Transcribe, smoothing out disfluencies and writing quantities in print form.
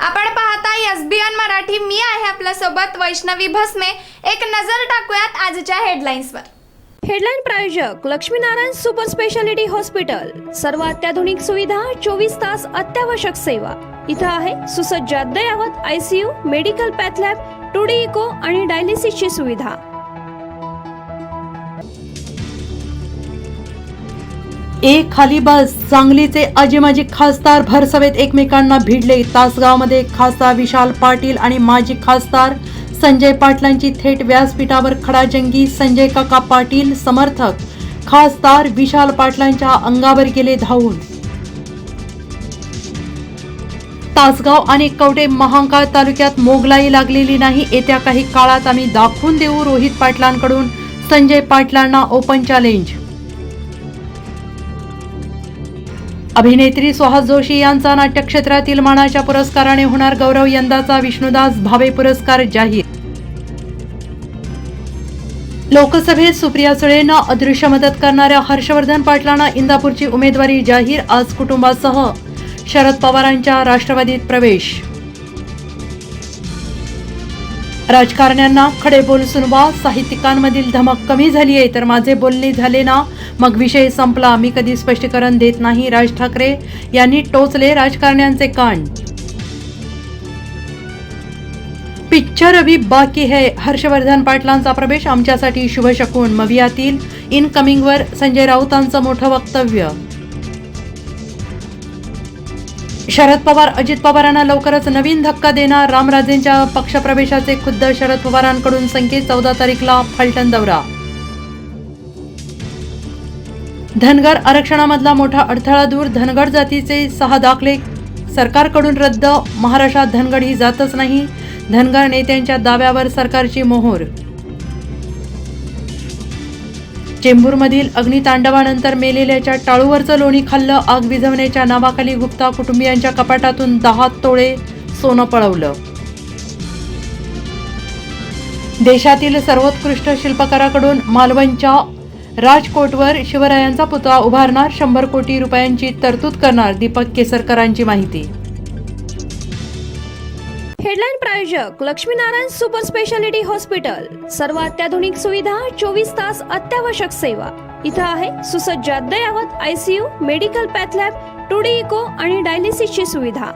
आपण पाहता एसबीएन मराठी। मी आहे आपल्या सोबत वैष्णवी भस्मे। एक नजर टाकूयात आजच्या हेडलाईन्सवर। हेडलाईन प्रायोजक लक्ष्मीनारायण सुपर स्पेशालिटी हॉस्पिटल। सर्व अत्याधुनिक सुविधा, 24 तास अत्यावश्यक सेवा। इथं आहे सुसज्ज अद्ययावत ICU, medical path lab, 2D echo आणि डायलिसिसची सुविधा। एक खाली बस। सांगलीचे आजी माजी खासदार भरसभेत एकमेकांना भिडले। तासगावमध्ये खासदार विशाल पाटील आणि माजी खासदार संजय पाटलांची थेट व्यासपीठावर खडाजंगी। संजय काका पाटील समर्थक खासदार विशाल पाटलांच्या अंगावर गेले धावून। तासगाव आणि कवठे महांकाळ तालुक्यात मोगलाई लागलेली नाही। येत्या काही काळात आम्ही दाखवून देऊ। रोहित पाटलांकडून संजय पाटलांना ओपन चॅलेंज। अभिनेत्री सुहास जोशी यांचा नाट्यक्षेत्रातील मानाच्या पुरस्काराने होणार गौरव। यंदाचा विष्णुदास भावे पुरस्कार जाहीर। लोकसभेत सुप्रिया सुळेंना अदृश्य मदत करणाऱ्या हर्षवर्धन पाटलांना इंदापूरची उमेदवारी जाहीर। आज कुटुंबासह शरद पवारांच्या राष्ट्रवादीत प्रवेश। राजकारण्यांना खडे बोल सुनवा। साहित्यिकांमधील धमक कमी झाली आहे तर माझे बोलणे झाले ना मग विषय संपला। मी कधी स्पष्टीकरण देत नाही। राज ठाकरे यांनी टोचले राजकारण्यांचे कान। पिक्चर अभी बाकी है। हर्षवर्धन पाटलांचा प्रवेश आमच्यासाठी शुभ शकून। मवियातील इनकमिंगवर संजय राऊतांचं मोठं वक्तव्य। शरद पवार अजित पवारांना लवकरच नवीन धक्का देणार। रामराजेंच्या पक्षप्रवेशाचे खुद्द शरद पवारांकडून संकेत। 14 तारीखला फलटण दौरा। धनगर आरक्षणामधला मोठा अडथळा दूर। धनगर जातीचे 6 दाखले सरकारकडून रद्द। महाराष्ट्रात धनगर ही जातच नाही। धनगर नेत्यांच्या दाव्यावर सरकारची मोहर। चेंबूरमधील अग्नितांडवानंतर मेलेल्याच्या टाळूवरचं लोणी खाल्लं। आग विझवण्याच्या नावाखाली गुप्ता कुटुंबियांच्या कपाटातून 10 तोळे सोनं पळवलं। देशातील सर्वोत्कृष्ट शिल्पकाराकडून मालवणच्या राजकोटवर शिवरायांचा पुतळा उभारणार। 100 कोटी रुपयांची तरतूद करणार। दीपक केसरकरांची माहिती। हेडलाईन प्रायोजक लक्ष्मीनारायण सुपर स्पेशालिटी हॉस्पिटल। सर्व अत्याधुनिक सुविधा, 24 तास अत्यावश्यक सेवा। इथं आहे सुसज्ज अद्ययावत ICU, medical path lab, 2D echo आणि डायलिसिसची सुविधा।